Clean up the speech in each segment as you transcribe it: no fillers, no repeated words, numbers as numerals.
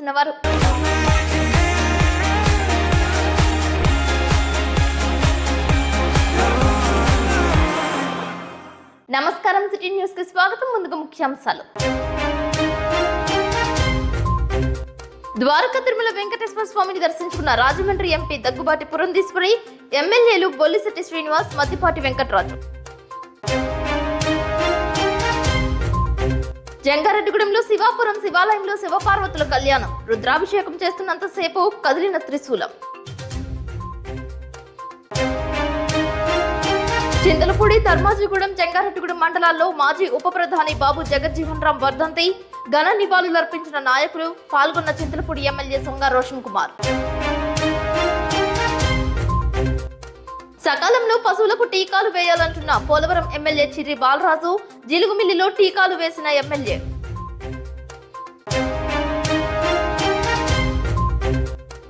తెలియజేస్తున్నవారు నమస్కారం. City news కి స్వాగతం. ముందుగా ముఖ్యాంశాలు. ద్వారకా తిరుమల వెంకటేశ్వర స్వామిని దర్శించుకున్న రాజమండ్రి ఎంపీ దగ్గుబాటి పురంధేశ్వరి, ఎమ్మెల్యేలు బొల్లిశెట్టి శ్రీనివాస్, మద్దిపాటి వెంకటరాజు. జంగారెడ్డిగూడెంలో శివాపురం శివాలయంలో శివపార్వతుల కళ్యాణం. రుద్రాభిషేకం చేస్తున్నంతసేపు కదిలిన త్రిశూలం. చింతలపూడి, ధర్మాజిగూడెం, జంగారెడ్డిగూడెం మండలాల్లో మాజీ ఉప ప్రధాని బాబు జగజ్జీవన్ రామ్ వర్ధంతి ఘన నివాళులర్పించిన నాయకులు. పాల్గొన్న చింతలపూడి ఎమ్మెల్యే సొంగ రోషన్ కుమార్. సకాలంలో పశువులకు టీకాలు వేయాలంటున్న పోలవరం ఎమ్మెల్యే చిర్రి బాలరాజు. జిలుగుమిల్లిలో టీకాలు వేసిన ఎమ్మెల్యే.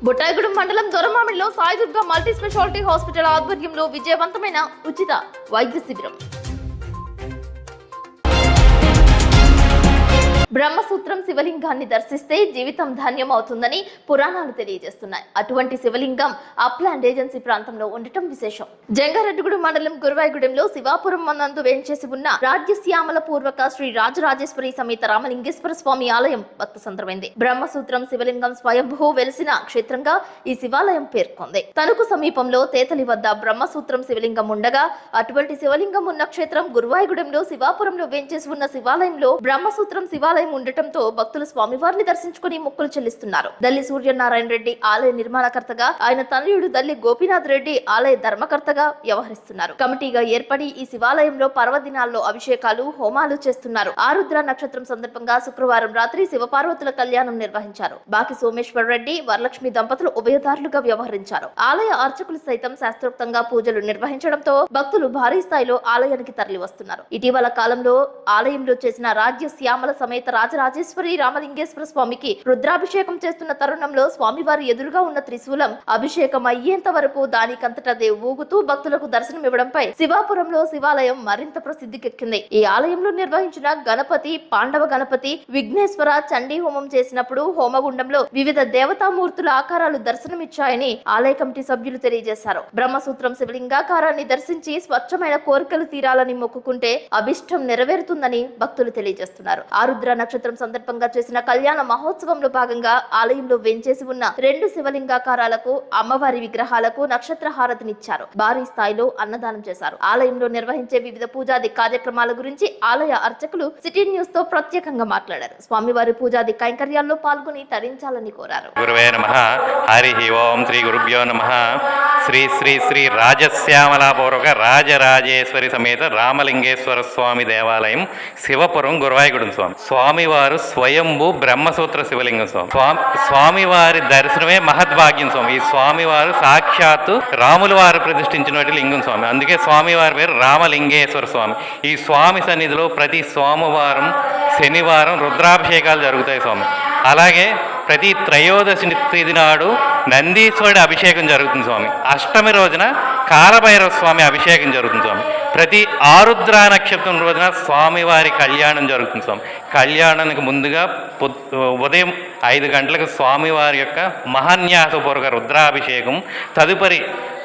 బుట్టాయిగూడెం మండలం దొరమామిడిలో సాయిదుర్గ మల్టీ స్పెషాలిటీ హాస్పిటల్ ఆధ్వర్యంలో విజయవంతమైన ఉచిత వైద్య శిబిరం. బ్రహ్మసూత్రం శివలింగాన్ని దర్శిస్తే జీవితం ధన్యం అవుతుందని పురాణాలు తెలియజేస్తున్నాయి. అటువంటి శివలింగం అప్లాండ్ ఏజెన్సీ ప్రాంతంలో ఉండటం విశేషం. జంగారెడ్డిగూడెం మండలం గురువాయిగూడెంలో శివాపురం నందు వేంచేసి ఉన్న రాజ్యశ్యామల పూర్వక శ్రీ రాజరాజేశ్వరి సమేత రామలింగేశ్వర స్వామి ఆలయం భక్త సంద్రమైంది. బ్రహ్మసూత్రం శివలింగం స్వయంభూ వెలిసిన క్షేత్రంగా ఈ శివాలయం పేర్కొంది. తణుకు సమీపంలో తేతలి వద్ద బ్రహ్మసూత్రం శివలింగం ఉండగా అటువంటి శివలింగం ఉన్న క్షేత్రం గురువాయిగూడెంలో శివాపురంలో వేంచేసి ఉన్న శివాలయంలో బ్రహ్మసూత్రం శివాలయం ఉండటంతో భక్తులు స్వామివారిని దర్శించుకుని మొక్కులు చెల్లిస్తున్నారు. దల్లి సూర్యనారాయణ రెడ్డి ఆలయ నిర్మాణకర్తగా, ఆయన తనయుడు దల్లి గోపీనాథ్ రెడ్డి ఆలయ ధర్మకర్తగా వ్యవహరిస్తున్నారు. కమిటీగా ఏర్పడి ఈ శివాలయంలో పర్వదినాల్లో అభిషేకాలు, హోమాలు చేస్తున్నారు. ఆరుద్ర నక్షత్రం సందర్భంగా శుక్రవారం రాత్రి శివపార్వతుల కళ్యాణం నిర్వహించారు. బాకి సోమేశ్వర రెడ్డి, వరలక్ష్మి దంపతులు ఉభయదారులుగా వ్యవహరించారు. ఆలయ అర్చకులు సైతం శాస్త్రోక్తంగా పూజలు నిర్వహించడంతో భక్తులు భారీ స్థాయిలో ఆలయానికి తరలి వస్తున్నారు. ఇటీవల కాలంలో ఆలయంలో చేసిన రాజ్య శ్యామల సమేత రాజరాజేశ్వరి రామలింగేశ్వర స్వామికి రుద్రాభిషేకం చేస్తున్న తరుణంలో స్వామివారి ఎదురుగా ఉన్న త్రిశూలం అభిషేకం అయ్యేంత వరకు దానికంతటదే ఊగుతూ భక్తులకు దర్శనమివ్వడంపై శివాపురంలో శివాలయం మరింత ప్రసిద్ధికెక్కింది. ఈ ఆలయంలో నిర్వహించిన గణపతి, పాండవ గణపతి, విఘ్నేశ్వర చండీ హోమం చేసినప్పుడు హోమగుండంలో వివిధ దేవతామూర్తుల ఆకారాలు దర్శనమిచ్చాయని ఆలయ కమిటీ సభ్యులు తెలియజేశారు. బ్రహ్మసూత్రం శివలింగాకారాన్ని దర్శించి స్వచ్ఛమైన కోరికలు తీరాలని మొక్కుకుంటే అభిష్టం నెరవేరుతుందని భక్తులు తెలియజేస్తున్నారు. ఆరుద్ర నక్షత్రం సందర్భంగా చేసిన కళ్యాణ మహోత్సవంలో భాగంగా ఆలయంలో వెంచేసి ఉన్న 2 శివలింగాకారాలకు, అమ్మవారి విగ్రహాలకు నక్షత్ర హారతినిచ్చారు. భారీ స్థాయిలో అన్నదానం చేశారు. ఆలయంలో నిర్వహించే వివిధ పూజాది కార్యక్రమాల గురించి ఆలయ అర్చకులు సిటీ న్యూస్ తో ప్రత్యేకంగా మాట్లాడారు. స్వామివారి పూజాది కైంకర్యాల్లో పాల్గొని తరించాలని కోరారు. గురువే నమః. హరి ఓం. శ్రీ గురుభ్యో నమః. శ్రీ శ్రీ శ్రీ రాజశ్యామలాపూర్వక రాజరాజేశ్వరి సమేత రామలింగేశ్వర స్వామి దేవాలయం, శివపురం, గురువాయిగూడెం. స్వామివారు స్వయంభూ బ్రహ్మసూత్ర శివలింగం. స్వామివారి దర్శనమే మహద్భాగ్యం. స్వామి ఈ స్వామివారు సాక్షాత్తు రాముల వారు ప్రతిష్ఠించినటువంటి లింగం స్వామి. అందుకే స్వామివారి పేరు రామలింగేశ్వర స్వామి. ఈ స్వామి సన్నిధిలో ప్రతి సోమవారం, శనివారం రుద్రాభిషేకాలు జరుగుతాయి స్వామి. అలాగే ప్రతి త్రయోదశి తిథి నాడు నందీశ్వరుడి అభిషేకం జరుగుతుంది స్వామి. అష్టమి రోజున కాలభైరవ స్వామి అభిషేకం జరుగుతుంది స్వామి. ప్రతి ఆరుద్ర నక్షత్రం రోజున స్వామివారి కళ్యాణం జరుగుతుంది స్వామి. కళ్యాణానికి ముందుగా ఉదయం 5 గంటలకు స్వామివారి యొక్క మహాన్యాసపూర్వక రుద్రాభిషేకం, తదుపరి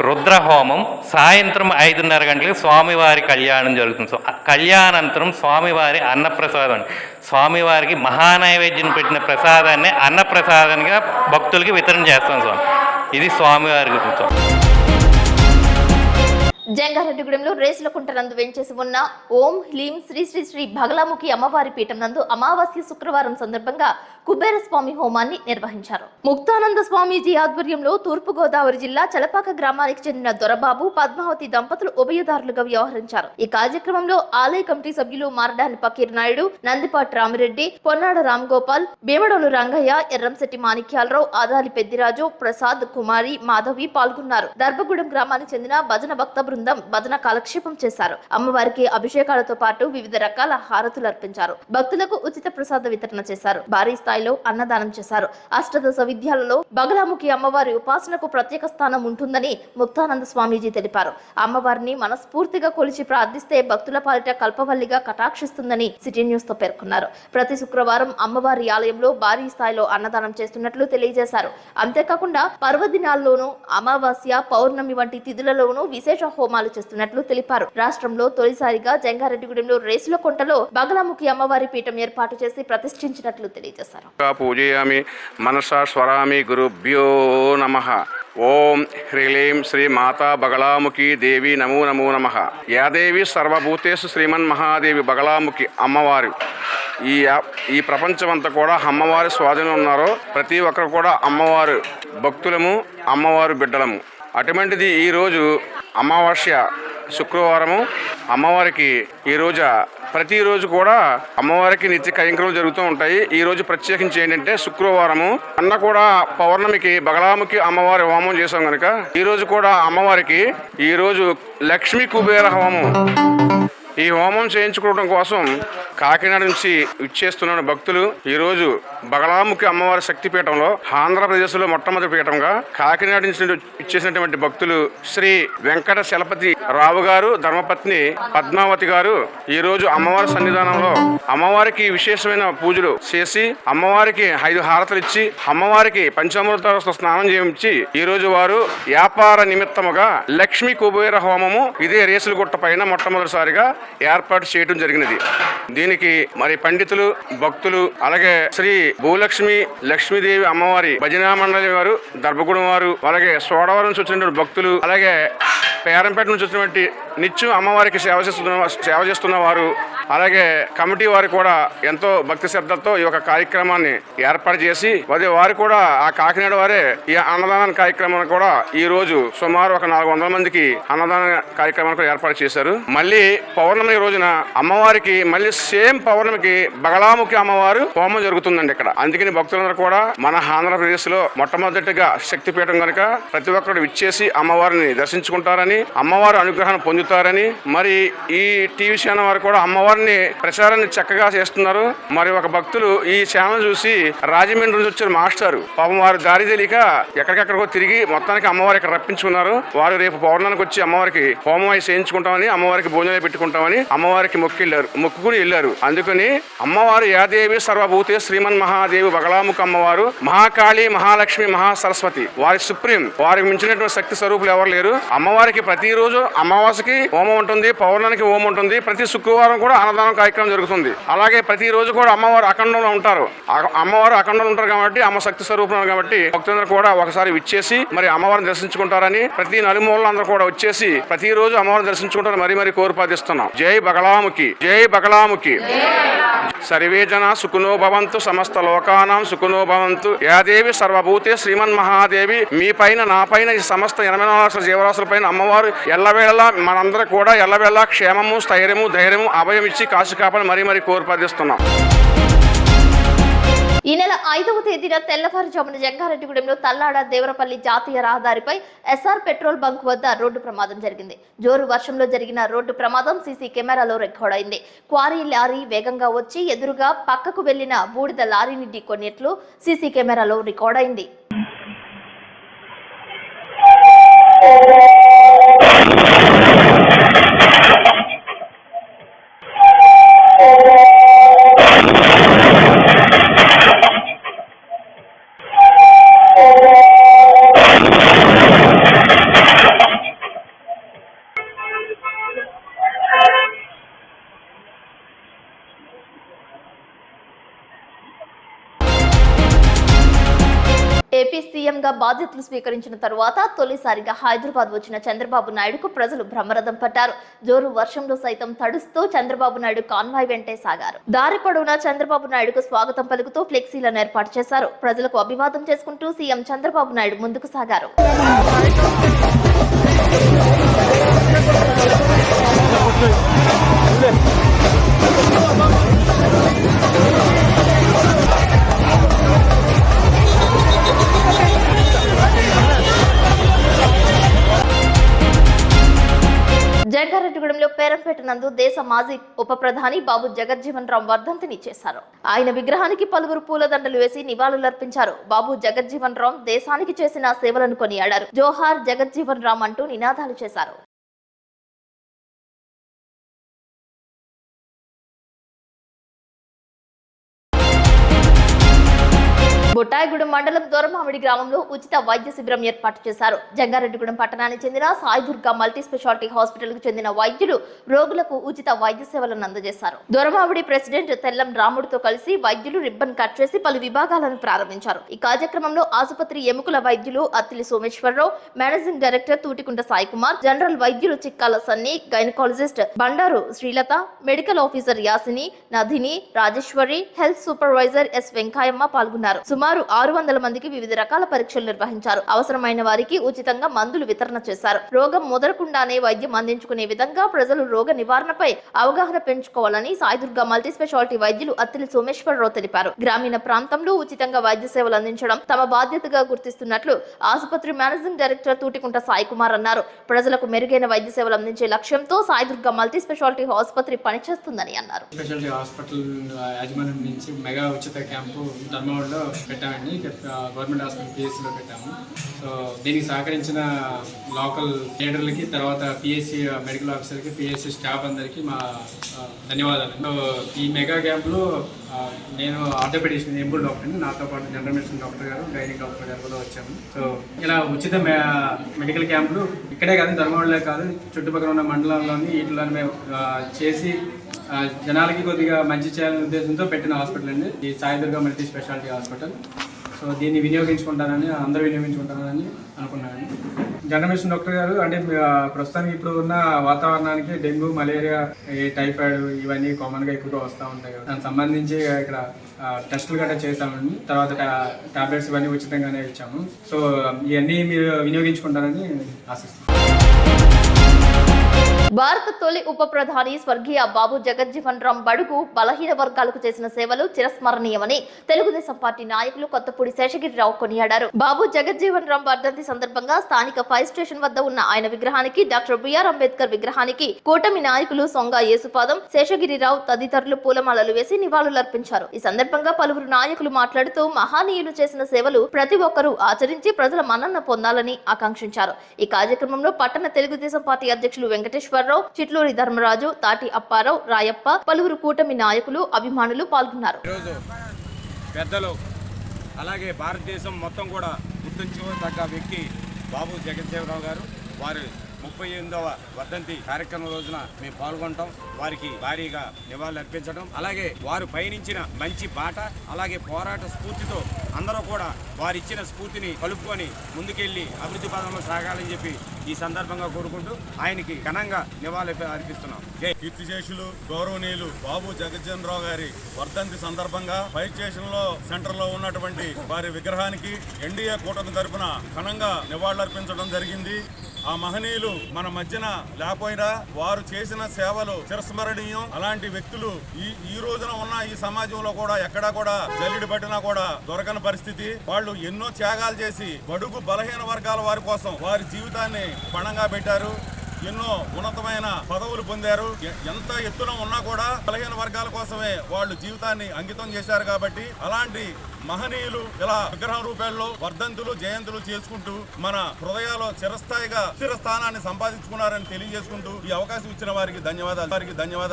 రుద్రహోమం, సాయంత్రం 5:30 గంటలకు స్వామివారి కళ్యాణం జరుగుతుంది. కళ్యాణానంతరం స్వామివారి అన్నప్రసాదం, స్వామివారికి మహానైవేద్యం పెట్టిన ప్రసాదాన్ని అన్నప్రసాదానికి భక్తులకి వితరణ చేస్తాం స్వామి. ఇది స్వామివారి గురించి. జంగారెడ్డిగూడెంలో రేసులకుంట నందు వెంచేసి ఉన్న ఓం హ్లీం శ్రీ శ్రీ శ్రీ భగలాముఖి అమ్మవారి పీఠం నందు అమావాస్య శుక్రవారం సందర్భంగా కుబేర స్వామి హోమాన్ని నిర్వహించారు. ముక్తానంద స్వామీజీ ఆధ్వర్యంలో తూర్పుగోదావరి జిల్లా చలపాక గ్రామానికి చెందిన దొరబాబు, పద్మావతి దంపతులు ఉభయదారులుగా వ్యవహరించారు. ఈ కార్యక్రమంలో ఆలయ కమిటీ సభ్యులు మారడాని పకీర్ నాయుడు, నందిపాటి రామిరెడ్డి, పొన్నాడ రామ్ గోపాల్, భీమడోలు రంగయ్య, ఎర్రంశెట్టి మాణిక్యాలరావు, ఆదాలి పెద్దిరాజు, ప్రసాద్, కుమారి, మాధవి పాల్గొన్నారు. దర్భగూడెం గ్రామానికి చెందిన భజన భక్త బృందం భజన కాలక్షేపం చేశారు. అమ్మవారికి అభిషేకాలతో పాటు వివిధ రకాల హారతులు అర్పించారు. భక్తులకు ఉచిత ప్రసాద వితరణ చేశారు. భారీ స్థాయి స్థాయిలో అన్నదానం చేశారు. అష్టదశ విద్యాలలో బగలాముఖి అమ్మవారి ఉపాసనకు ప్రత్యేక స్థానం ఉంటుందని ముక్తానంద స్వామీజీ తెలిపారు. అమ్మవారిని మనస్ఫూర్తిగా కొలిచి ప్రార్థిస్తే భక్తుల పాలిట కల్పవల్లిగా కటాక్షిస్తుందని సిటీ న్యూస్ తో పేర్కొన్నారు. ప్రతి శుక్రవారం అమ్మవారి ఆలయంలో భారీ స్థాయిలో అన్నదానం చేస్తున్నట్లు తెలియజేశారు. అంతేకాకుండా పర్వదినాల్లోనూ అమావాస్య, పౌర్ణమి వంటి తిథులలోనూ విశేష హోమాలు చేస్తున్నట్లు తెలిపారు. రాష్ట్రంలో తొలిసారిగా జంగారెడ్డిగూడెంలో రేసుల కొంటలో బగలాముఖి అమ్మవారి పీఠం ఏర్పాటు చేసి ప్రతిష్ఠించినట్లు తెలియజేశారు. పూజయామి మనసా స్వరామి గురుభ్యో నమః. ఓం హ్రీం శ్రీ మాతా బగలాముఖి దేవి నమో నమో నమః. యాదేవి సర్వభూతేషు శ్రీమన్ మహాదేవి బగలాముఖి అమ్మవారు ఈ ప్రపంచమంతా కూడా అమ్మవారి స్వాధీనం ఉన్నారో ప్రతి ఒక్కరు కూడా అమ్మవారు భక్తులము, అమ్మవారు బిడ్డలము. అటువంటిది ఈరోజు అమావాస్య శుక్రవారము అమ్మవారికి ఈరోజు ప్రతిరోజు కూడా అమ్మవారికి నిత్య కైంకర్యాలు జరుగుతూ ఉంటాయి. ఈ రోజు ప్రత్యేకించి ఏంటంటే శుక్రవారము అన్న కూడా పౌర్ణమికి బగలాముఖి అమ్మవారి హోమం చేసాం కనుక ఈరోజు కూడా అమ్మవారికి ఈరోజు లక్ష్మీ కుబేర హోమం ఈ హోమం చేయించుకోవడం కోసం కాకినాడ నుంచి ఇచ్చేస్తున్న భక్తులు ఈరోజు బగలాముఖి అమ్మవారి శక్తిపీఠంలో ఆంధ్రప్రదేశ్లో మొట్టమొదటి పీఠంగా కాకినాడ నుంచి ఇచ్చేసినటువంటి భక్తులు శ్రీ వెంకట చలపతి రావు గారు, ధర్మపత్ని పద్మావతి గారు ఈరోజు అమ్మవారి సన్నిధానంలో అమ్మవారికి విశేషమైన పూజలు చేసి అమ్మవారికి 5 హారతలు ఇచ్చి అమ్మవారికి పంచామృతాలతో స్నానం చేయించి ఈరోజు వారు వ్యాపార నిమిత్తముగా లక్ష్మీ కుబేర హోమము ఇదే రేసులగుట్ట పైన మొట్టమొదటిసారిగా ఏర్పాటు చేయడం జరిగినది. దీనికి మరి పండితులు, భక్తులు, అలాగే శ్రీ భూలక్ష్మి లక్ష్మీదేవి అమ్మవారి భజనా మండలి వారు, దర్భగూడెం వారు, అలాగే సోడవరం నుంచి వచ్చినటువంటి భక్తులు, అలాగే పేరంపేట నుంచి వచ్చినటువంటి నిత్యం అమ్మవారికి సేవ చేస్తున్న వారు, అలాగే కమిటీ వారు కూడా ఎంతో భక్తి శ్రద్ధలతో ఈ యొక్క కార్యక్రమాన్ని ఏర్పాటు చేసి వారు కూడా ఆ కాకినాడ వారే ఈ అన్నదాన కార్యక్రమాన్ని కూడా ఈ రోజు సుమారు ఒక 400 మందికి అన్నదాన కార్యక్రమాన్ని కూడా ఏర్పాటు చేశారు. మళ్ళీ పౌర్ణమి రోజున అమ్మవారికి మళ్ళీ సేమ్ పౌర్ణమికి బగలాముఖి అమ్మవారు హోమం జరుగుతుందండి ఇక్కడ. అందుకని భక్తులందరూ కూడా మన ఆంధ్రప్రదేశ్ లో మొట్టమొదటిగా శక్తిపీఠం కనుక ప్రతి ఒక్కరు విచ్చేసి అమ్మవారిని దర్శించుకుంటారని, అమ్మవారి అనుగ్రహాన్ని పొందుతారని, మరి ఈ టీవీ ఛానల్ వారు కూడా అమ్మవారిని ప్రచారాన్ని చక్కగా చేస్తున్నారు. మరి ఒక భక్తులు ఈ ఛానల్ చూసి రాజమండ్రి నుంచి వచ్చారు మాస్టర్, పాపం వారు దారి తెలియక ఎక్కడికెక్కడికో తిరిగి మొత్తానికి అమ్మవారి ఇక్కడ రప్పించుకున్నారు. వారు రేపు పౌర్ణానికి వచ్చి అమ్మవారికి హోమం అయి చేయించుకుంటామని, అమ్మవారికి భోజనాలు పెట్టుకుంటామని అమ్మవారికి మొక్కుకుని వెళ్ళారు. అందుకని అమ్మవారు యాదేవి సర్వభూతే శ్రీమన్ మహాదేవి బగలాముఖి అమ్మవారు మహాకాళి, మహాలక్ష్మి, మహాసరస్వతి వారి సుప్రీం, వారికి మించినటువంటి శక్తి స్వరూపులు ఎవరు లేరు. అమ్మవారికి ప్రతిరోజు అమావాస్యకి హోమం ఉంటుంది, పౌర్ణానికి హోమం ఉంటుంది, ప్రతి శుక్రవారం కూడా అన్నదానం కార్యక్రమం జరుగుతుంది. అలాగే ప్రతిరోజు కూడా అమ్మవారు అఖండంలో ఉంటారు. అమ్మవారు అఖండంలో ఉంటారు కాబట్టి అమ్మ శక్తి స్వరూపం కాబట్టి భక్తులందరూ కూడా ఒకసారి విచ్చేసి మరి అమ్మవారిని దర్శించుకుంటారని ప్రతి నలుమూలలో అందరూ కూడా వచ్చేసి ప్రతిరోజు అమ్మవారిని దర్శించుకుంటారు మరీ కోరుపాదిస్తున్నాం. జై బగలాముఖి, జై బగలాముఖి. సర్వే జన సుఖినో భవంతు, సమస్త లోకానాం సుఖినో భవంతు. యాదేవి సర్వభూతే శ్రీమన్ మహాదేవి మీ పైన, నా పైన, ఈ సమస్త 84 లక్షల జీవరాశుల పైన అమ్మవారు ఎల్లవేళలా మనందరూ కూడా ఎల్లవేళలా క్షేమము, స్థైర్యము, ధైర్యము, అభయం ఇచ్చి కాశీ కాపాలని మరీ కోరుపాదిస్తున్నాం. ఈ నెల 5వ తేదీన తెల్లవారుజామున జంగారెడ్డిగూడెంలో తల్లాడ దేవరపల్లి జాతీయ రహదారిపై ఎస్ఆర్ పెట్రోల్ బంక్ వద్ద రోడ్డు ప్రమాదం జరిగింది. జోరు వర్షంలో జరిగిన రోడ్డు ప్రమాదం సీసీ కెమెరాలో రికార్డ్ అయింది. క్వారీ లారీ వేగంగా వచ్చి ఎదురుగా పక్కకు వెళ్లిన బూడిద లారీని ఢీకొన్నట్లు సీసీ కెమెరాలో రికార్డ్ అయింది. ఏపీ సీఎంగా బాధ్యతలు స్వీకరించిన తరువాత తొలిసారిగా హైదరాబాద్ వచ్చిన చంద్రబాబు నాయుడుకు ప్రజలు బ్రహ్మరథం పట్టారు. జోరు వర్షంలో సైతం తడుస్తూ చంద్రబాబు నాయుడు కాన్వాయ్ వెంటే సాగారు. దారి పొడవునా చంద్రబాబు నాయుడుకు స్వాగతం పలుకుతూ ఫ్లెక్సీలను ఏర్పాటు చేశారు. ప్రజలకు అభివాదం చేసుకుంటూ సీఎం చంద్రబాబు నాయుడు ముందుకు సాగారు. జంగారెడ్డిగూడెంలో పేరంపేట నందు నందు దేశ మాజీ ఉప ప్రధాని బాబు జగజ్జీవన్ రామ్ వర్ధంతిని చేశారు. ఆయన విగ్రహానికి పలువురు పూలదండలు వేసి నివాళులర్పించారు. బాబు జగజ్జీవన్ రామ్ దేశానికి చేసిన సేవలను కొనియాడారు. జోహార్ జగజ్జీవన్ రామ్ అంటూ నినాదాలు చేశారు. బొట్టాయిగూడెం మండలం దొరమామిడి గ్రామంలో ఉచిత వైద్య శిబిరం ఏర్పాటు చేశారు. జంగారెడ్డిగూడెం పట్టణానికి చెందిన సాయిదుర్గ మల్టీ స్పెషాలిటీ హాస్పిటల్ కు చెందిన వైద్యులు రోగులకు ఉచిత వైద్య సేవలను అందజేశారు. దొరమామిడి ప్రెసిడెంట్ తెల్లం రాముడితో కలిసి వైద్యులు రిబ్బన్ కట్ చేసి పలు విభాగాలను ప్రారంభించారు. ఈ కార్యక్రమంలో ఆసుపత్రి ఎముకల వైద్యులు Attili Someswararao, managing director Thutikunta Sai Kumar, general వైద్యులు Chikkala Sunny, gynaecologist Bandaru Srilatha, medical officer Yasini, Nadini, Rajeswari, health supervisor S Venkayamma పాల్గొన్నారు. సుమారు 600 మందికి వివిధ రకాల పరీక్షలు నిర్వహించారు. అవసరమైన వారికి ఉచితంగా మందులు వితరణ చేశారు. రోగం ముదరకుండానే వైద్యం అందించుకునే విధంగా ప్రజలు రోగ నివారణపై అవగాహన పెంచుకోవాలని సాయిదుర్గ మల్టీ స్పెషాలిటీ వైద్యులు అత్తిలి సోమేశ్వరరావు తెలిపారు. గ్రామీణ ప్రాంతంలో ఉచితంగా వైద్య సేవలు అందించడం తమ బాధ్యతగా గుర్తిస్తున్నట్లు ఆసుపత్రి మేనేజింగ్ డైరెక్టర్ తూటికుంట సాయి కుమార్ అన్నారు. ప్రజలకు మెరుగైన వైద్య సేవలు అందించే లక్ష్యంతో సాయిదుర్గ మల్టీ స్పెషాలిటీ ఆసుపత్రి పనిచేస్తుందని అన్నారు. స్పెషాలిటీ హాస్పిటల్ యాజమాన్యం నుంచి మెగా ఉచిత క్యాంపు ధర్మవరంలో పెట్టామండి. గవర్నమెంట్ హాస్పిటల్ పిఎస్సిలో పెట్టాము. సో దీనికి సహకరించిన లోకల్ లీడర్లకి, తర్వాత పిఎస్సి మెడికల్ ఆఫీసర్కి, పిఎస్సి స్టాఫ్ అందరికీ మా ధన్యవాదాలు. సో ఈ మెగా క్యాంప్లో నేను ఆర్థోపెడిషన్ ఎంబుల్ డాక్టర్ని, నాతో పాటు జనరల్ మెడిసిన్ డాక్టర్ గారు, గైనిక్ డాక్టర్ గారు కూడా వచ్చాము. సో ఇలా ఉచిత మెడికల్ క్యాంపులు ఇక్కడే కాదు, ధర్మవరంలో కాదు, చుట్టుపక్కల ఉన్న మండలాల్లోని వీటిలో మేము చేసి జనాలకి కొద్దిగా మంచి చేయాలనే ఉద్దేశంతో పెట్టిన హాస్పిటల్ అండి ఈ Sai Durga multi speciality hospital. So దీన్ని వినియోగించుకుంటారని, అందరూ వినియోగించుకుంటారని అనుకున్నాను. జనరల్ మెడిసిన్ డాక్టర్ గారు అంటే ప్రస్తుతానికి ఇప్పుడు ఉన్న వాతావరణానికి డెంగ్యూ, మలేరియా, టైఫాయిడ్ ఇవన్నీ కామన్గా ఎక్కువగా వస్తూ ఉంటాయి కదా, దానికి సంబంధించి ఇక్కడ టెస్టులు గట్రా చేసామండి. తర్వాత టాబ్లెట్స్ ఇవన్నీ ఉచితంగానే ఇచ్చాము. సో ఇవన్నీ మీరు వినియోగించుకుంటారని ఆశిస్తున్నాను. భారత తొలి ఉప ప్రధాని స్వర్గీయ బాబు జగజ్జీవన్ రామ్ బడుగు బలహీన వర్గాలకు చేసిన సేవలు చిరస్మరణీయమని తెలుగుదేశం పార్టీ నాయకులు కొత్తపూడి శేషగిరిరావు కొనియాడారు. బాబు జగజ్జీవన్ రామ్ వర్ధంతి సందర్భంగా స్థానిక ఫైర్ స్టేషన్ వద్ద ఉన్న ఆయన విగ్రహానికి, డాక్టర్ బిఆర్ అంబేద్కర్ విగ్రహానికి కూటమి నాయకులు సొంగ యేసుపాదం, శేషగిరిరావు తదితరులు పూలమాలలు వేసి నివాళులర్పించారు. ఈ సందర్భంగా పలువురు నాయకులు మాట్లాడుతూ మహానీయులు చేసిన సేవలు ప్రతి ఒక్కరూ ఆచరించి ప్రజల మన్నన పొందాలని ఆకాంక్షించారు. ఈ కార్యక్రమంలో పట్టణ తెలుగుదేశం పార్టీ అధ్యక్షులు వెంకటేశ్వర చిట్లూరి ధర్మరాజు, తాటి అప్పారావు, రాయప్ప, పలువురు కూటమి నాయకులు, అభిమానులు పాల్గొన్నారు. పెద్దలు అలాగే భారతదేశం మొత్తం కూడా గుర్తించుకోదగ్గ వ్యక్తి బాబు జగజ్జీవన్ గారు. వారి 38వ వర్ధంతి కార్యక్రమం రోజున మేము పాల్గొనటం, వారికి భారీగా నివాళులు అర్పించడం, అలాగే వారు పయనించిన మంచి బాట, అలాగే పోరాట స్ఫూర్తితో అందరూ కూడా వారిచ్చిన స్ఫూర్తిని కలుపుకొని ముందుకెళ్లి అభివృద్ధి పదంలో సాగాలని చెప్పి ఈ సందర్భంగా కోరుకుంటూ ఆయనకి ఘనంగా నివాళులు అర్పిస్తున్నాం. కీర్తిశేషులు గౌరవనీయులు బాబు జగజ్జీవన్ రామ్ గారి వర్ధంతి సందర్భంగా ఫైర్ స్టేషన్ లో సెంటర్ లో ఉన్నటువంటి వారి విగ్రహానికి ఎన్డీఏ కూటమి తరపున ఘనంగా నివాళులర్పించడం జరిగింది. ఆ మహనీయులు మన మధ్యన లేకపోయినా వారు చేసిన సేవలు చిరస్మరణీయం. అలాంటి వ్యక్తులు ఈ రోజున ఉన్న ఈ సమాజంలో కూడా ఎక్కడా కూడా జల్లిడి పట్టినా కూడా దొరకని పరిస్థితి. వాళ్ళు ఎన్నో త్యాగాలు చేసి బడుగు బలహీన వర్గాల వారి కోసం వారి జీవితాన్ని పణంగా పెట్టారు. ఎన్నో ఉన్నతమైన పదవులు పొందారు. ఎంత ఎత్తున ఉన్నా కూడా బలహీన వర్గాల కోసమే వాళ్ళు జీవితాన్ని అంకితం చేశారు. కాబట్టి అలాంటి మహనీయులు ఇలా విగ్రహం రూపాయల్లో వర్ధంతులు, జయంతులు చేసుకుంటూ మన హృదయాల్లో చిరస్థాయిగా స్థిర స్థానాన్ని సంపాదించుకున్నారని తెలియజేసుకుంటూ ఈ అవకాశం ఇచ్చిన వారికి ధన్యవాదాలు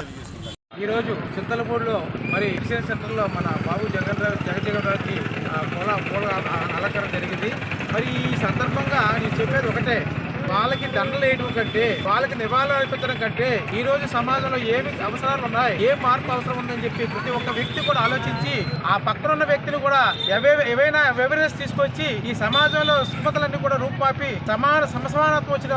తెలియజేసుకుంటారు. ఈ రోజు చింతలపూడిలో మరి ఎక్స్చేంజ్ సెంటర్లో మన బాబు జగజ్జీవన్ రామ్కి పూల అలంకరణ జరిగింది. మరి ఈ సందర్భంగా నేను చెప్పేది ఒకటే, వాళ్ళకి దండలు వేయడం కంటే, వాళ్ళకి నివాళులు అర్పించడం కంటే ఈ రోజు సమాజంలో ఏమి అవసరాలు ఉన్నాయి, ఏ మార్పు అవసరం ఉందని చెప్పి ప్రతి ఒక్క వ్యక్తి కూడా ఆలోచించి ఆ పక్కన ఉన్న వ్యక్తిని కూడా ఏవైనా అవేర్నెస్ తీసుకొచ్చి ఈ సమాజంలో స్థితిగతులన్నీ కూడా రూపుమాపి సమసమానత్వం వచ్చి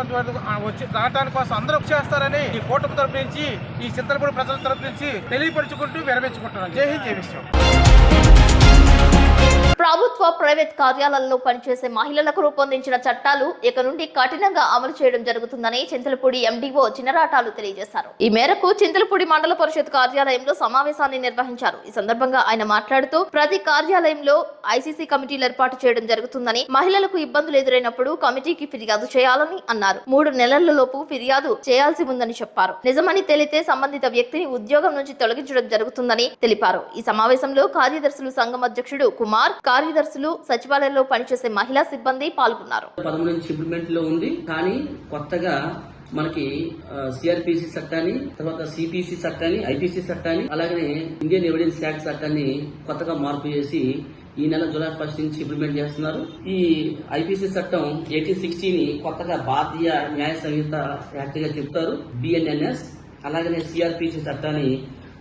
రావడానికి కోసం అందరూ చేస్తారని ఈ కూటమి తరపు నుంచి, ఈ చింతలపూడి ప్రజల తరపు నుంచి తెలియపరుచుకుంటూ విరమించుకుంటున్నాను. జై హింద్, జై విశ్వం. ప్రభుత్వ ప్రైవేట్ కార్యాలయాల్లో పనిచేసే మహిళలకు రూపొందించిన చట్టాలు ఇక నుండి కఠినంగా అమలు చేయడం జరుగుతుందని చింతలపూడి ఎండీఓ చినరాటాలు తెలియజేశారు. ఈ మేరకు చింతలపూడి మండల పరిషత్ కార్యాలయంలో సమావేశాన్ని నిర్వహించారు. ఈ సందర్భంగా ఆయన మాట్లాడుతూ ప్రతి కార్యాలయంలో ఐసీసీ కమిటీలు ఏర్పాటు చేయడం జరుగుతుందని, మహిళలకు ఇబ్బందులు ఎదురైనప్పుడు కమిటీకి ఫిర్యాదు చేయాలని అన్నారు. 3 నెలలలోపు ఫిర్యాదు చేయాల్సి ఉందని చెప్పారు. నిజమని తేలితే సంబంధిత వ్యక్తిని ఉద్యోగం నుంచి తొలగించడం జరుగుతుందని తెలిపారు. ఈ సమావేశంలో కార్యదర్శులు సంఘం అధ్యక్షుడు కుమార్, కార్యదర్శులు, సచివాలయంలో పనిచేసే మహిళా సిబ్బంది పాల్గొన్నారు. 13 నుంచి ఇంప్లిమెంట్ లో ఉంది. కానీ కొత్తగా మనకి సిఆర్పిసి చట్టాన్ని, తర్వాత సిపిసి చట్టాన్ని, ఐపీసీ చట్టాన్ని, అలాగే ఇండియన్ ఎవిడెన్స్ యాక్ట్ చట్టాన్ని కొత్తగా మార్పు చేసి ఈ నెల జూలై 1 నుంచి ఇంప్లిమెంట్ చేస్తున్నారు. ఈ ఐపీసీ చట్టం 1860ని కొత్తగా భారతీయ న్యాయ సంహిత యాక్ట్ గా చెప్తారు, బిఎన్ఎన్ఎస్. అలాగనే సిఆర్పిసి చట్టాన్ని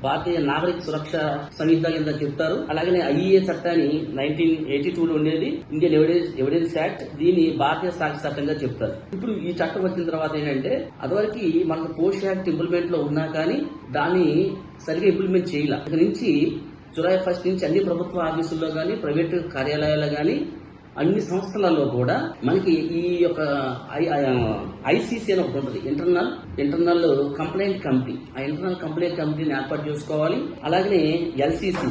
భారతీయ నాగరిక సురక్ష సంహిత కింద చెప్తారు. అలాగే ఐఏ చట్టాన్ని 1982లో ఉండేది, ఇండియన్ ఎవిడెన్స్ యాక్ట్, దీన్ని భారతీయ సాక్ష్య చట్టంగా చెప్తారు. ఇప్పుడు ఈ చట్టం వచ్చిన తర్వాత ఏంటంటే, అదివరకు మనకు పోస్ట్ యాక్ట్ ఇంప్లిమెంట్ లో ఉన్నా కానీ దాన్ని సరిగా ఇంప్లిమెంట్ చేయాల. ఇక నుంచి జూలై 1 నుంచి అన్ని ప్రభుత్వ ఆఫీసుల్లో గానీ, ప్రైవేట్ కార్యాలయాల్లో గానీ, అన్ని సంస్థలలో కూడా మనకి ఈ యొక్క ఐసీసీ అని ఒకటి ఉంటుంది, ఇంటర్నల్ కంప్లైంట్ కమిటీ. ఆ ఇంటర్నల్ కంప్లైంట్ కమిటీని ఏర్పాటు చేసుకోవాలి. అలాగే ఎల్సీసీ,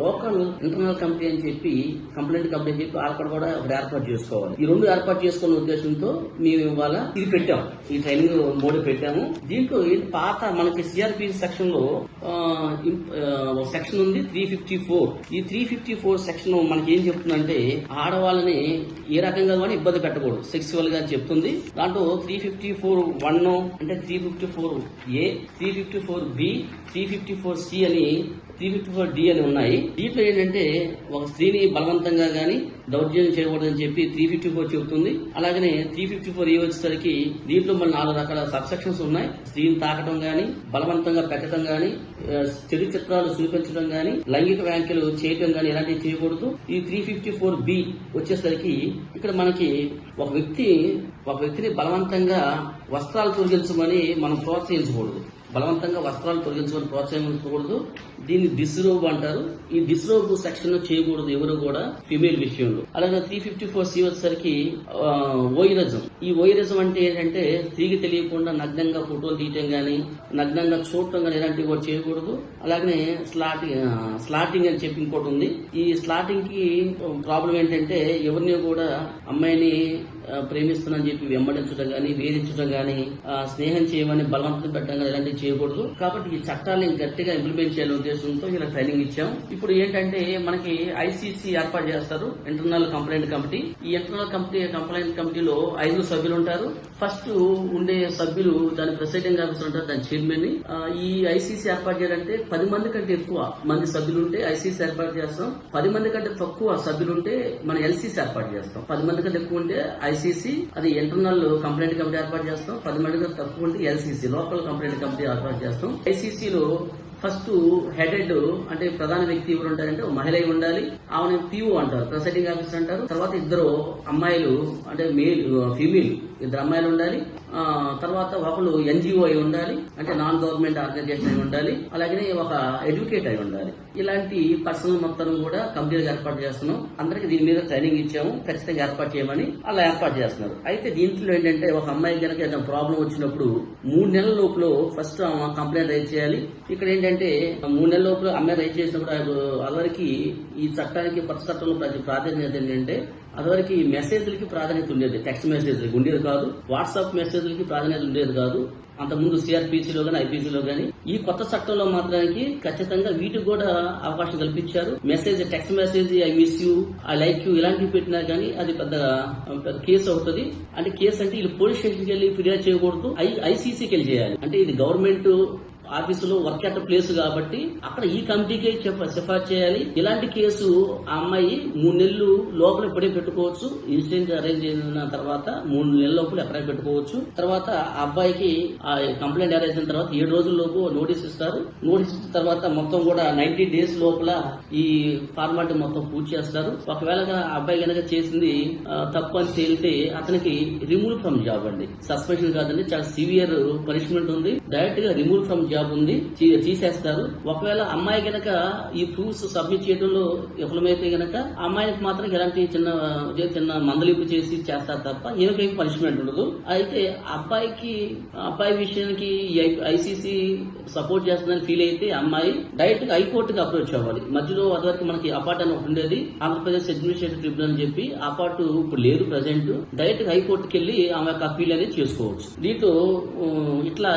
లోకల్ ఇంటర్నల్ కమిటీ అని చెప్పి, కంప్లైంట్ కమిటీ అని చెప్పి అక్కడ కూడా ఒకటి ఏర్పాటు చేసుకోవాలి. ఈ 2 ఏర్పాటు చేసుకున్న ఉద్దేశంతో మేము ఇవాళ ఇది పెట్టాము, ఈ ట్రైనింగ్ మోడ్ పెట్టాము. దీంట్లో పాత మనకి సిఆర్పిసి సెక్షన్ లో సెక్షన్ ఉంది 354. ఈ 354 సెక్షన్ మనకి ఏం చెప్తుందంటే, ఆడవాళ్ళని ఏ రకంగా కూడా ఇబ్బంది పెట్టకూడదు సెక్సువల్ గా చెప్తుంది. దాంట్లో 354(1) అంటే 354A, 354B, 354C అని 354D అని ఉన్నాయి. దీంట్లో ఏంటంటే, ఒక స్త్రీని బలవంతంగా గాని దౌర్జన్యం చేయకూడదని చెప్పి 354 చెబుతుంది. అలాగనే 354A వచ్చేసరికి దీంట్లో మళ్ళీ 4 రకాల సబ్సెక్షన్స్ ఉన్నాయి. స్త్రీని తాకటం గాని, బలవంతంగా పెట్టడం గాని, చెడు చిత్రాలు చూపించడం గాని, లైంగిక వ్యాఖ్యలు చేయటం గాని ఇలాంటివి చేయకూడదు. ఈ 354B వచ్చేసరికి ఇక్కడ మనకి ఒక వ్యక్తిని బలవంతంగా వస్త్రాలు తొలగించమని మనం ప్రోత్సహించకూడదు. బలవంతంగా వస్త్రాలు తొలగించమని ప్రోత్సహించకూడదు. దీన్ని డిస్రోబ్ అంటారు. ఈ డిస్రోబ్ సెక్షన్ చేయకూడదు ఎవరు కూడా ఫిమేల్ విషయంలో. అలాగే 354C వచ్చేసరికి ఓయిరిజం. ఈ ఓయిరిజం అంటే ఏంటంటే, స్త్రీకి తెలియకుండా నగ్నంగా ఫోటోలు తీయటం గానీ, నగ్నంగా చూడటం గానీ ఇలాంటివి కూడా చేయకూడదు. అలాగే స్లాటింగ్ అని చెప్పి ఇంకోటి ఉంది. ఈ స్లాటింగ్ కి ప్రాబ్లం ఏంటంటే, ఎవరిని కూడా అమ్మాయిని ప్రేమిస్తున్నాని చెప్పి వెంబడించడం గానీ, వేధించడం గానీ, స్నేహం చేయమని బలవంతం పెట్టడం గానీ ఇలాంటివి చేయకూడదు. కాబట్టి ఈ చట్టాలను గట్టిగా ఇంప్లిమెంట్ చేయాలనే ఉద్దేశంతో ఇలా ట్రైనింగ్ ఇచ్చాం. ఇప్పుడు ఏంటంటే, మనకి ఐసీసీ ఏర్పాటు చేస్తారు, ఇంటర్నల్ కంప్లైంట్ కమిటీ. ఈ ఇంటర్నల్ కంప్లైంట్ కమిటీలో 5 సభ్యులు ఉంటారు. ఫస్ట్ ఉండే సభ్యులు దాని ప్రెసిడింగ్ ఆఫీసర్ ఉంటారు, దాని చైర్మన్. ఈ ఐసీసీ ఏర్పాటు చేయాలంటే 10 మంది కంటే ఎక్కువ మంది సభ్యులుంటే ఐసీసీ ఏర్పాటు చేస్తాం. 10 మంది కంటే తక్కువ సభ్యులుంటే మన ఎల్సీసీ ఏర్పాటు చేస్తాం. 10 మంది కంటే ఎక్కువ ఉంటే ఐసీసీ, అది ఇంటర్నల్ కంప్లైంట్ కమిటీ ఏర్పాటు చేస్తాం. 10 మంది కంటే తక్కువ ఉంటే ఎల్సీసీ, లోకల్ కంప్లైంట్ కమిటీ ఏర్పాటు చేస్తాం. ఐసీసీలో ఫస్ట్ హెడెడ్ అంటే ప్రధాన వ్యక్తి ఎవరు ఉంటారంటే మహిళ ఉండాలి. ఆమె పిఓ అంటారు, ప్రెసైడింగ్ ఆఫీసర్ అంటారు. తర్వాత 2 అమ్మాయిలు అంటే ఫీమేల్ 2 అమ్మాయిలు ఉండాలి. తర్వాత ఒకళ్ళు ఎన్జిఓ అయి ఉండాలి, అంటే నాన్ గవర్నమెంట్ ఆర్గనైజేషన్ అయి ఉండాలి. అలాగే ఒక ఎడ్యుకేట్ అయి ఉండాలి. ఇలాంటి పర్సనల్ మొత్తం కూడా కంప్లీట్ గా ఏర్పాటు చేస్తున్నాం. అందరికి దీని మీద ట్రైనింగ్ ఇచ్చాము, ఖచ్చితంగా ఏర్పాటు చేయమని అలా ఏర్పాటు చేస్తున్నారు. అయితే దీంట్లో ఏంటంటే, ఒక అమ్మాయి కనుక ఏదైనా ప్రాబ్లం వచ్చినప్పుడు 3 నెలల లోపల ఫస్ట్ కంప్లైంట్ రైజ్ చేయాలి. ఇక్కడ ఏంటంటే 3 నెలల లోపల అమ్మాయి రైజ్ చేసినప్పుడు అదివరకు ఈ చట్టానికి కొత్త చట్టంలో ప్రాధాన్యత ఏంటంటే, అదివరకు మెసేజ్లకి ప్రాధాన్యత ఉండేది, టెక్స్ట్ మెసేజ్లకి ఉండేది కాదు, వాట్సాప్ మెసేజ్లకి ప్రాధాన్యత ఉండేది కాదు. అంతకుముందు సిఆర్పిసిలో గానీ, ఐపీసీలో గానీ. ఈ కొత్త చట్టంలో మాత్రానికి ఖచ్చితంగా వీటికి కూడా అవకాశం కల్పించారు. Message, text message, I miss you, I like you ఇలాంటివి పెట్టినా గానీ అది పెద్ద కేసు అవుతుంది. అంటే కేసు అంటే ఇది పోలీస్ స్టేషన్కి వెళ్ళి ఫిర్యాదు చేయకూడదు, ఐసీసీకి వెళ్ళి చేయాలి. అంటే ఇది గవర్నమెంట్ ఆఫీసులో వర్క్ అట్ ప్లేస్ కాబట్టి అక్కడ ఈ కమిటీకే సిఫార్సు చేయాలి. ఇలాంటి కేసు ఆ అమ్మాయి 3 నెలలు లోపల ఇప్పుడే పెట్టుకోవచ్చు. ఇన్సిడెంట్ అరేంజ్ అయిన తర్వాత 3 నెలల లోపల ఎక్కడే పెట్టుకోవచ్చు. తర్వాత ఆ అబ్బాయికి ఆ కంప్లైంట్ అరేంజ్ అయిన తర్వాత 7 రోజుల లోపు నోటీస్ ఇస్తారు. నోటీస్ ఇచ్చిన తర్వాత మొత్తం కూడా 90 డేస్ లోపల ఈ ఫార్మాలిటీ మొత్తం పూర్తి చేస్తారు. ఒకవేళ ఆ అబ్బాయి కనుక చేసింది తప్పు అని తేలితే అతనికి రిమూవ్ ఫ్రమ్ జాబ్ అండి, సస్పెన్షన్ కాదండి, చాలా సివియర్ పనిష్మెంట్ ఉంది. డైరెక్ట్ గా రిమూవ్ ఫ్రమ్ జాబ్ జాబ్ ఉంది, తీసేస్తారు. ఒకవేళ అమ్మాయి గనక ఈ ప్రూఫ్స్ సబ్మిట్ చేయడంలో విఫలమైతే గనక అమ్మాయికి మాత్రం ఎలాంటి చిన్న మందలింపు చేసి చేస్తారు తప్ప ఏమిటేం పనిష్మెంట్ ఉండదు. అయితే అబ్బాయి విషయానికి ఐసీసీ సపోర్ట్ చేస్తుందని ఫీల్ అయితే అమ్మాయి డైరెక్ట్ గా హైకోర్టుకి అప్రోచ్ అవ్వాలి. మధ్యలో అదివరకు మనకి అపార్ట్ అని ఉండేది, ఆంధ్రప్రదేశ్ అడ్మినిస్ట్రేటివ్ ట్రిబ్యునల్ అని చెప్పి అపార్ట్ ఇప్పుడు లేదు ప్రజెంట్. డైరెక్ట్ హైకోర్టుకి వెళ్లి ఆమె యొక్క అప్పీల్ అనేది చేసుకోవచ్చు. దీంతో ఇట్లా